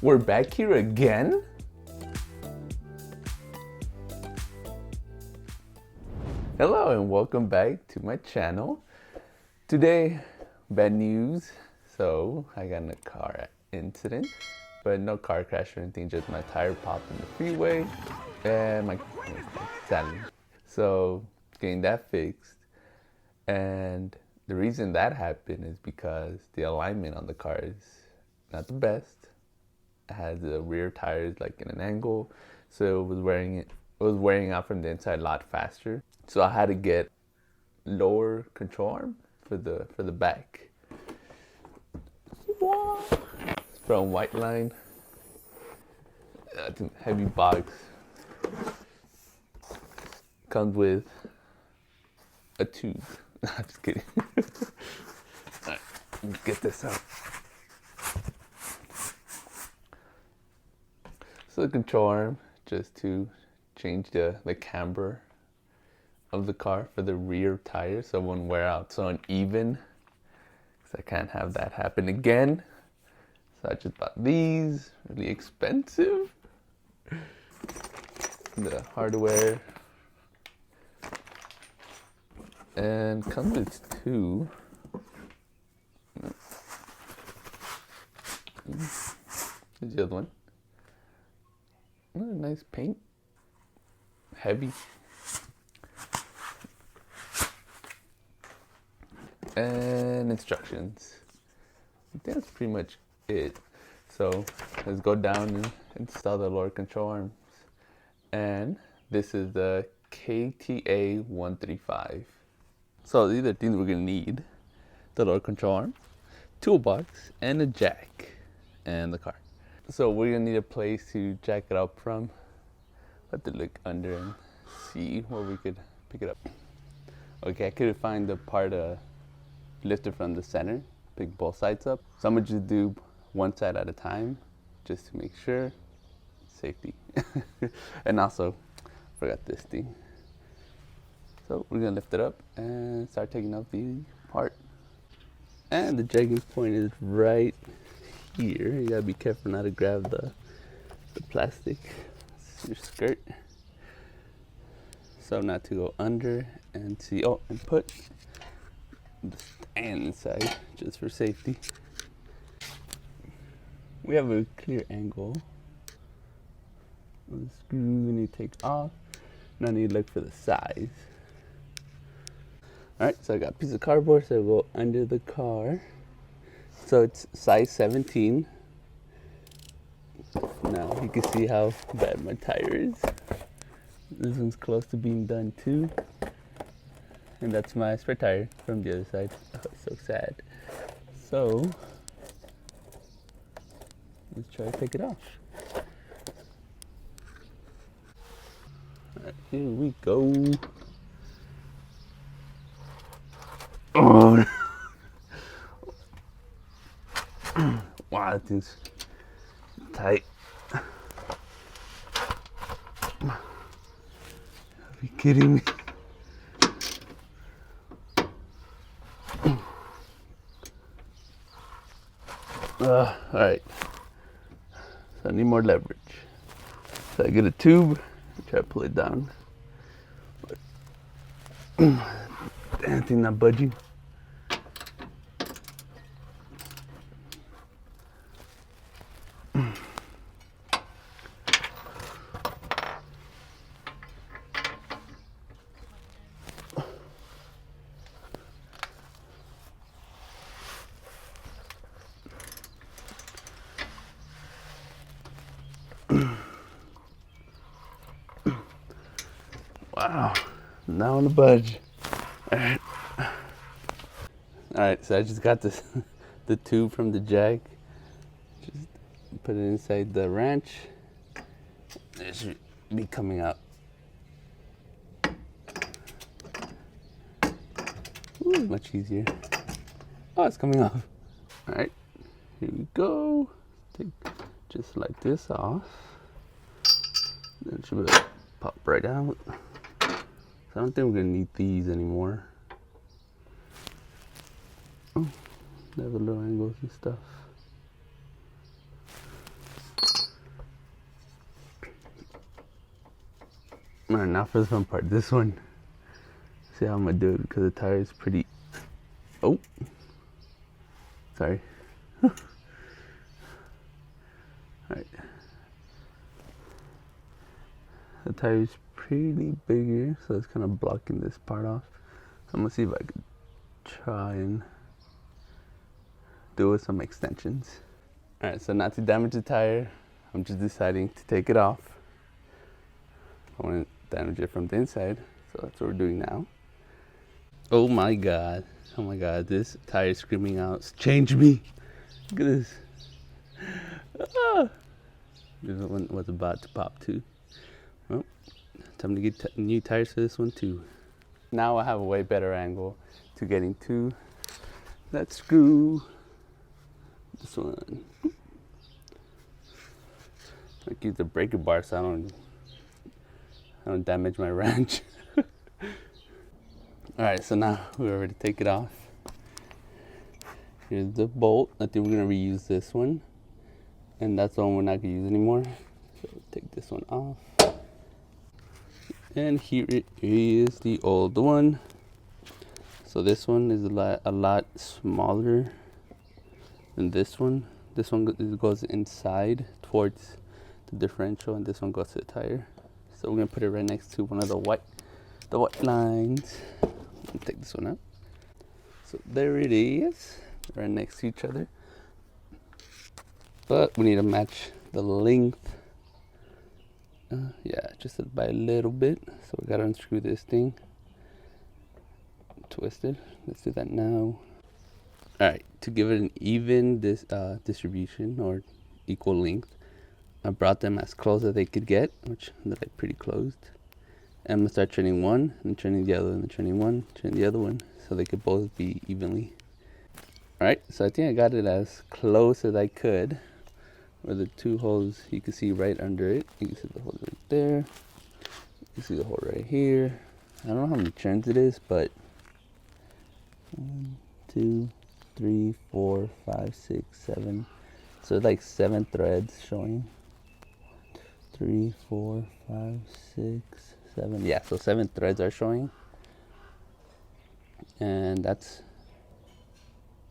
We're back here again? Hello and welcome back to my channel. Today, bad news. So I got in a car incident, but no car crash or anything, just my tire popped in the freeway and my sadly. So getting that fixed. And the reason that happened is because the alignment on the car is not the best. It has the rear tires like in an angle, so it was wearing out from the inside a lot faster. So I had to get lower control arm for the back. From WhiteLine. It's a heavy box. Comes with a tube. I'm just kidding. Alright, let's get this out. So the control arm, just to change the camber of the car for the rear tire so it won't wear out so uneven. Because I can't have that happen again. So I just bought these, really expensive. The hardware. And comes with two. Here's the other one. Nice paint. Heavy. And instructions. I think that's pretty much it. So let's go down and install the lower control arms. And this is the KTA 135. So these are the things we're gonna need: the lower control arm, toolbox, and a jack, and the car. So we're gonna need a place to jack it up from. Have to look under and see where we could pick it up. Okay, I couldn't find the part to lift it from the center, pick both sides up. So I'm gonna just do one side at a time, just to make sure. Safety. And also, forgot this thing. So we're gonna lift it up and start taking out the part. And the jacking point is right here. You gotta be careful not to grab the plastic. It's your skirt. So not to go under and see, and put the stand inside just for safety. We have a clear angle. The screw we need to take off. Now I need to look for the size. Alright, so I got a piece of cardboard, so it'll go under the car. So it's size 17. Now you can see how bad my tire is. This one's close to being done too. And that's my spare tire from the other side. Oh, it's so sad. So let's try to take it off. Alright, here we go. Oh. Wow, that thing's tight. Are you kidding me? Alright. So I need more leverage. So I get a tube, try to pull it down. Damn thing not budging. Wow, now on the budge. Alright. Alright, so I just got this the tube from the jack. Just put it inside the wrench. It should be coming out. Ooh, much easier. Oh, it's coming off. Alright, here we go. Take just like this off. Then it should be pop right out. So I don't think we're gonna need these anymore. Oh, they have the little angles and stuff. Alright, now for the fun part. This one, see how I'm gonna do it because the tire is pretty. Oh, sorry. Alright. The tire is pretty big here, so it's kind of blocking this part off. So I'm gonna see if I could try and do with some extensions. Alright, so not to damage the tire, I'm just deciding to take it off. I want to damage it from the inside, so that's what we're doing now. Oh my god, this tire is screaming out, change me! Look at this. Ah. This one was about to pop too. Well, time to get new tires for this one too. Now I have a way better angle to getting to that screw. This one. I keep the breaker bar so I don't damage my wrench. Alright, so now we're ready to take it off. Here's the bolt. I think we're gonna reuse this one. And that's the one we're not gonna use anymore. So take this one off. And here it is, the old one. So this one is a lot smaller than this one. This one goes inside towards the differential, and this one goes to the tire. So we're gonna put it right next to one of the white lines. Take this one out. So there it is, right next to each other. But we need to match the length. Yeah, just by a little bit. So we gotta unscrew this thing. Twist it. Let's do that now. Alright, to give it an even distribution or equal length, I brought them as close as they could get, which they're like pretty closed. And I'm gonna start turning one, and turning the other, and then turning one, turning the other one, so they could both be evenly. Alright, so I think I got it as close as I could. Where the two holes, you can see right under it. You can see the hole right there. You can see the hole right here. I don't know how many turns it is, but 1, 2, 3, 4, 5, 6, 7. So like 7 threads showing. 3, 4, 5, 6, 7. Yeah, so 7 threads are showing. And that's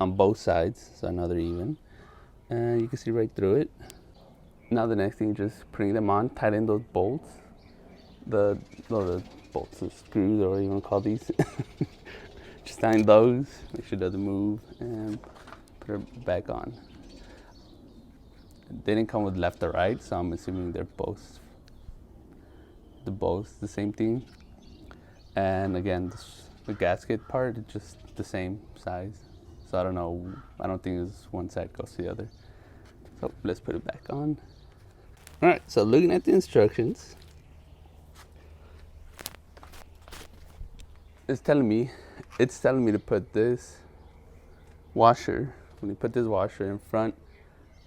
on both sides, so now they're even. And you can see right through it. Now the next thing is just putting them on, tighten those bolts. The bolts and screws, or what you want to call these. Just tighten those, make sure it doesn't move, and put it back on. They didn't come with left or right, so I'm assuming they're both the same thing. And again, the gasket part is just the same size. So I don't know, I don't think it's one side goes to the other. So let's put it back on. All right, so looking at the instructions, it's telling me to put this washer, when you put this washer in front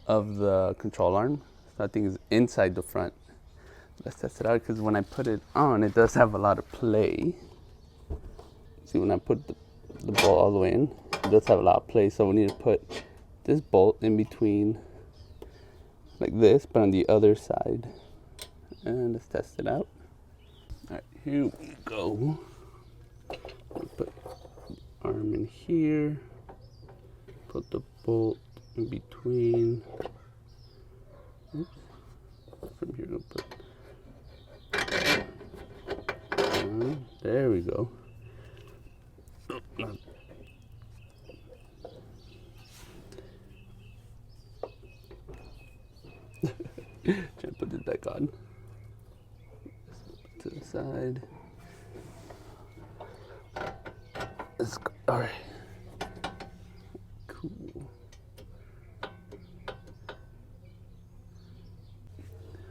of the control arm, so I think it's inside the front. Let's test it out, because when I put it on, it does have a lot of play. See, when I put the bolt all the way in, it does have a lot of play, so we need to put this bolt in between like this, but on the other side. And let's test it out. All right, here we go. Put arm in here, put the bolt in between. Oops. From here, we'll put there we go. Oh, trying to put this back on. To the side. Let's go. All right. Cool.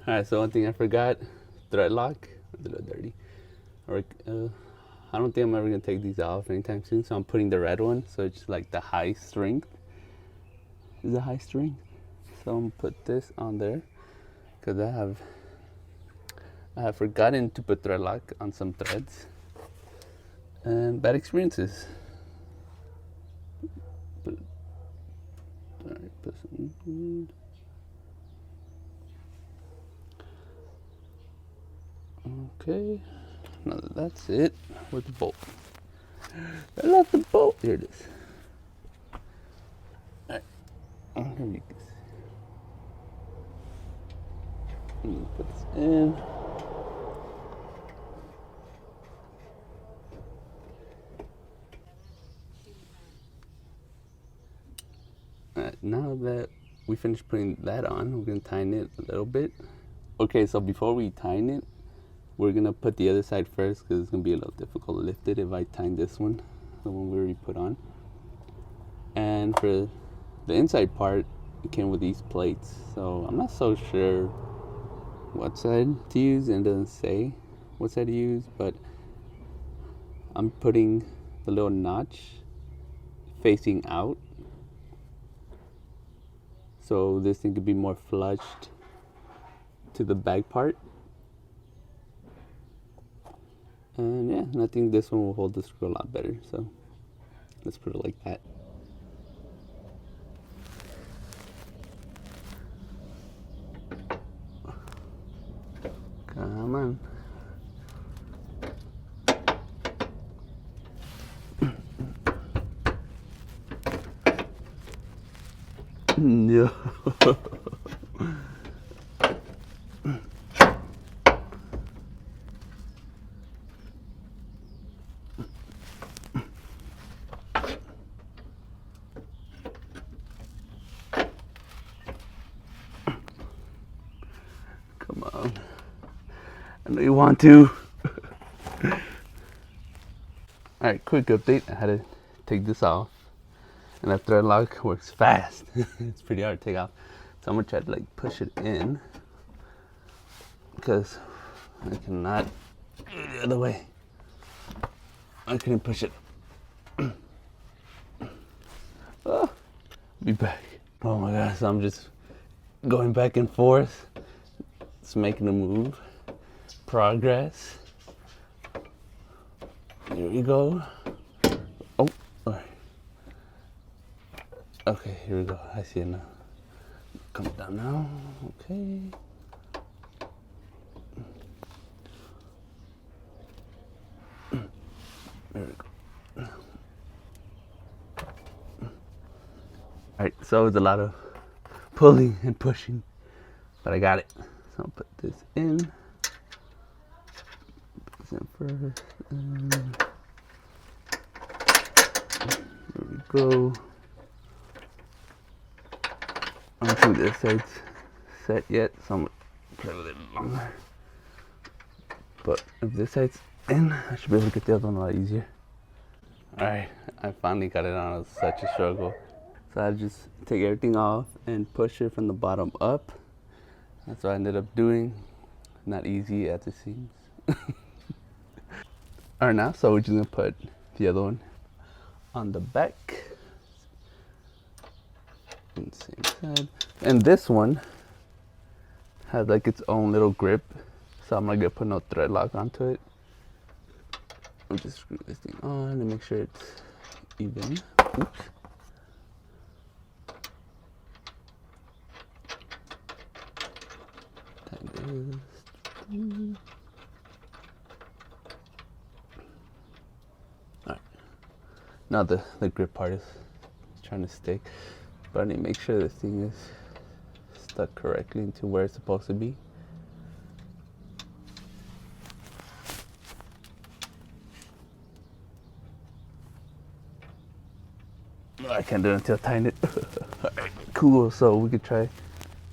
All right. So one thing I forgot: thread lock. I did it dirty. I don't think I'm ever gonna take these off anytime soon. So I'm putting the red one. So it's like the high strength. Is it high strength? So I'm gonna put this on there. Because I have forgotten to put thread lock on some threads, and bad experiences. Put some. Okay, now that's it with the bolt. I love the bolt. Here it is. Alright, here you can see. Let me put this in. Alright, now that we finished putting that on, we're gonna tighten it a little bit. Okay, so before we tighten it, we're gonna put the other side first because it's gonna be a little difficult to lift it if I tighten this one, the one we already put on. And for the inside part, it came with these plates, so I'm not so sure what side to use, and it doesn't say what side to use, but I'm putting the little notch facing out, so this thing could be more flushed to the back part. And yeah, and I think this one will hold the screw a lot better, so let's put it like that. Come on. No. Come on. I know you want to. Alright, quick update. I had to take this off. And that thread lock works fast. It's pretty hard to take off. So I'm gonna try to like push it in, because I cannot go the other way. I couldn't push it. Oh, be back. Oh my gosh, so I'm just going back and forth. It's making a move. Progress. Here we go. Oh, all right. Okay, here we go. I see it now. Come down now. Okay. There we go. Alright, so it's a lot of pulling and pushing, but I got it. So I'll put this in. Put this in first. There we go. I don't think this side's set yet, so I'm gonna play with it longer. But if this side's in, I should be able to get the other one a lot easier. Alright, I finally got it on. It was such a struggle. So I just take everything off and push it from the bottom up. That's what I ended up doing. Not easy as it seems. Alright, now, so we're just gonna put the other one on the back. Same side. And this one has like its own little grip, so I'm not gonna put no thread lock onto it. I'll just screw this thing on and make sure it's even. Oops. Alright. Now the grip part is trying to stick, but I need to make sure this thing is stuck correctly into where it's supposed to be. I can't do it until I tighten it. Alright, cool. So we could try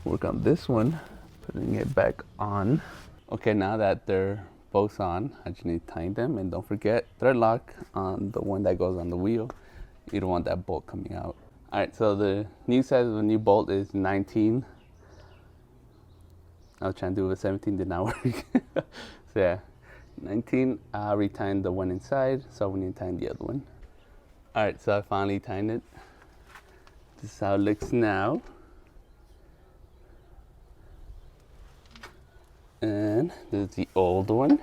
work on this one, putting it back on. Okay, now that they're both on, I just need to tighten them, and don't forget thread lock on the one that goes on the wheel. You don't want that bolt coming out. Alright, so the new size of the new bolt is 19. I was trying to do it with 17, did not work. So yeah, 19. I retightened the one inside, so we need to tighten the other one. Alright, so I finally tightened it. This is how it looks now. And this is the old one.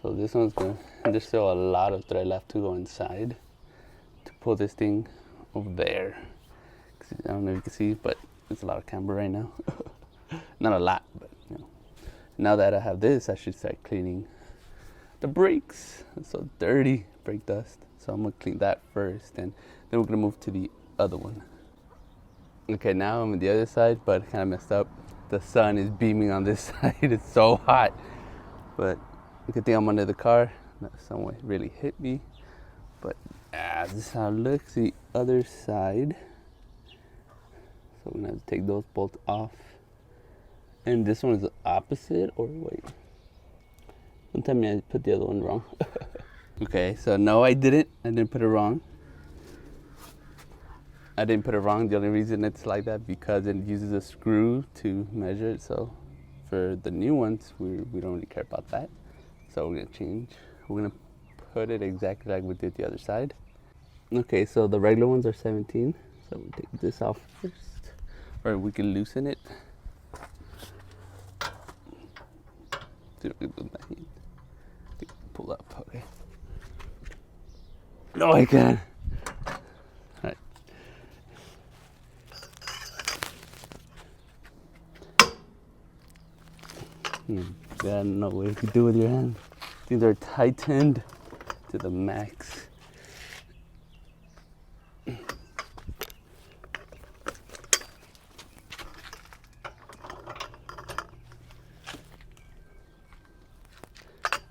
So this one's gonna, there's still a lot of thread left to go inside to pull this thing over there. I don't know if you can see, but it's a lot of camber right now. Not a lot, but you know. Now that I have this, I should start cleaning the brakes. It's so dirty, brake dust. So I'm gonna clean that first, and then we're gonna move to the other one. Okay, now I'm on the other side, but kind of messed up. The sun is beaming on this side. It's so hot. But good thing I'm under the car. That sun won't really hit me. But this is how it looks the other side. So we're gonna have to take those bolts off. And this one is the opposite, or wait. Don't tell me I put the other one wrong. Okay, so no, I didn't put it wrong. I didn't put it wrong. The only reason it's like that because it uses a screw to measure it. So for the new ones, we don't really care about that. So we're gonna change. We're gonna put it exactly like we did the other side. Okay, so the regular ones are 17. So we'll take this off first, or we can loosen it. Pull up, okay. No, I can. All right. Yeah, no way you can do with your hand. These are tightened to the max.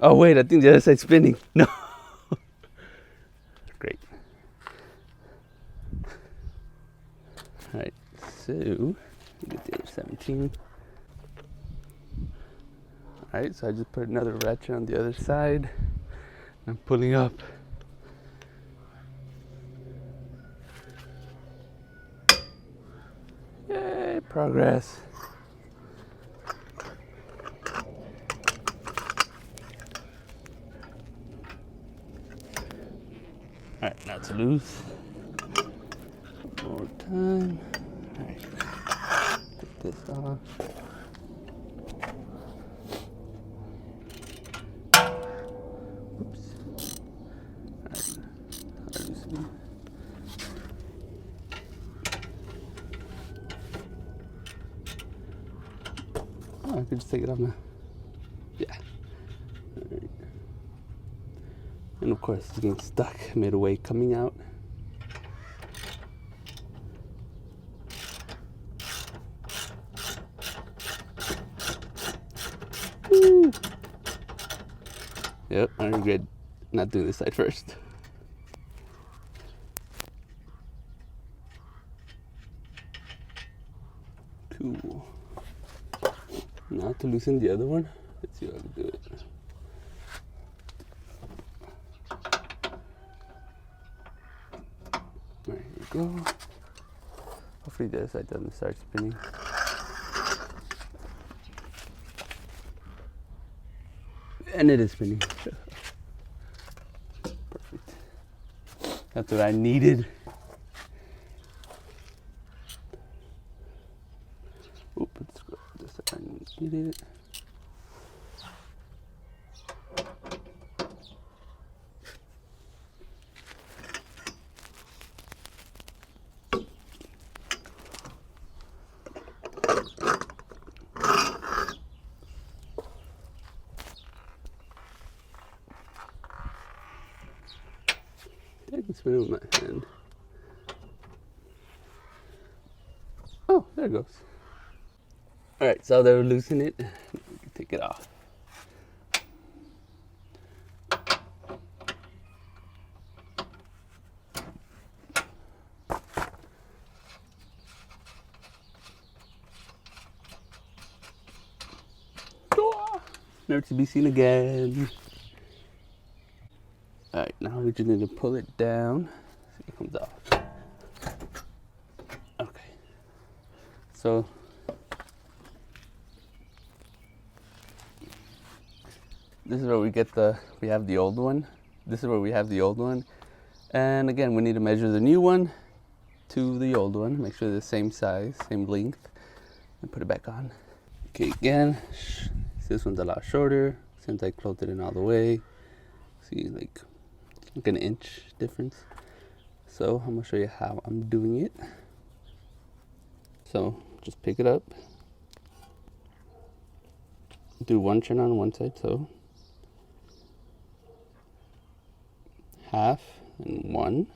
Oh wait, I think the other side's spinning. No. Great. All right, so get the other 17. All right, so I just put another ratchet on the other side. I'm pulling up. Yay, progress. All right, now it's loose. One more time. All right, take this off. Oops. All right, I'll loosen. Oh, I could just take it off now. Yeah. All right. And of course, it's getting stuck midway coming out. Woo. Yep, I regret not doing this side first. Cool. Now to loosen the other one, let's see how I can do it. There you go. Hopefully the other side doesn't start spinning. And it is spinning. Perfect. That's what I needed. Oop, let's go this side. I needed it. I can spin it with my hand. Oh, there it goes. All right, so they're loosening it. We can take it off. Never to be seen again. All right, now we just need to pull it down. See if it comes off. Okay. So this is where we have the old one. This is where we have the old one. And again, we need to measure the new one to the old one. Make sure they're the same size, same length, and put it back on. Okay, again, this one's a lot shorter since I closed it in all the way. See, like an inch difference. So I'm gonna show you how I'm doing it. So just pick it up, do one turn on one side, so half and one.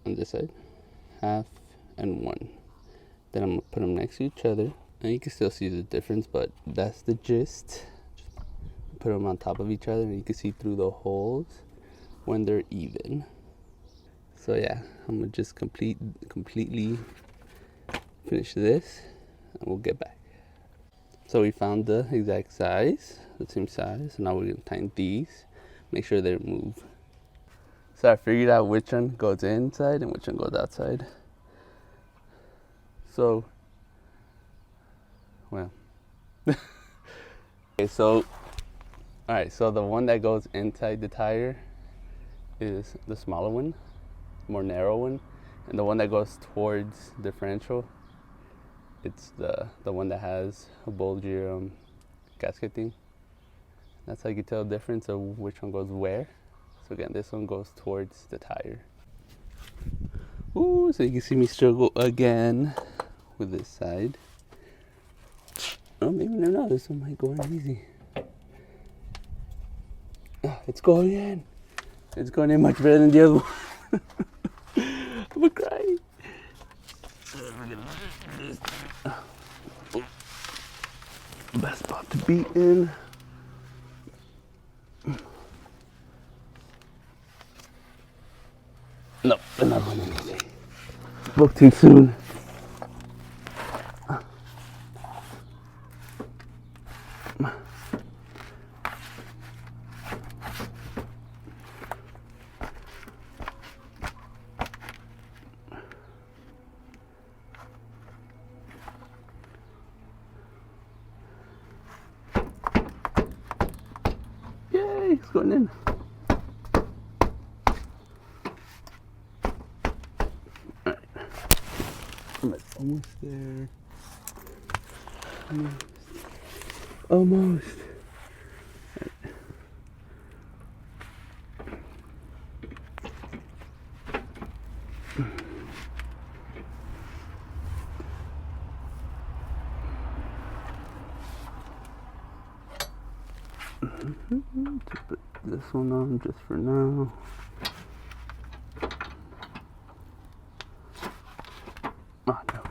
On this side, half and one. Then I'm gonna put them next to each other, and you can still see the difference, but that's the gist. Just put them on top of each other, and you can see through the holes when they're even. So yeah, I'm gonna just completely finish this, and we'll get back. So we found the exact size, the same size. So now we're gonna tighten these, make sure they move. So I figured out which one goes inside and which one goes outside. So, well, okay, so, all right, so the one that goes inside the tire is the smaller one, more narrow one, and the one that goes towards differential, it's the one that has a bulgier gasket thing. That's how you can tell the difference of which one goes where. So again, this one goes towards the tire. Ooh, so you can see me struggle again with this side. Oh, maybe no, this one might go in easy. Oh, it's going in. It's going in much better than the other one. I'm gonna cry. Best spot to be in. No, another one in easy. Spoke too soon. Yay, it's going in. Alright. Almost there. Almost. To put this one on just for now. Oh no.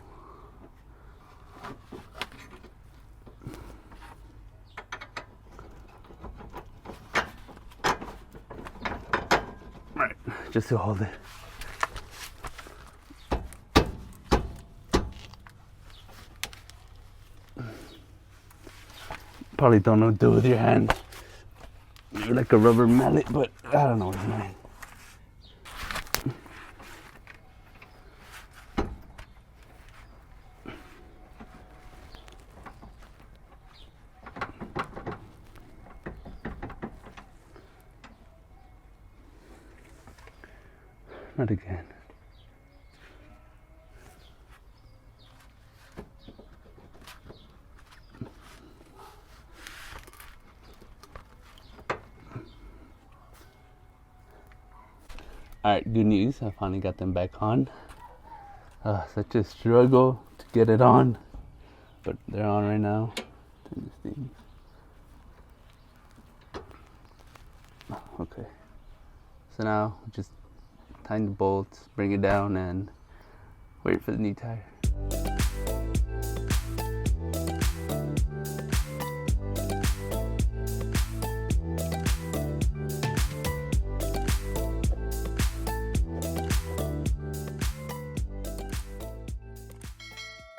Right, just to hold it. Probably don't know what to do with your hand. You're like a rubber mallet, but I don't know what's mine. Not again. Alright, good news. I finally got them back on. Such a struggle to get it on, but they're on right now. Turn this thing. Okay. So now just tighten the bolts, bring it down, and wait for the new tire.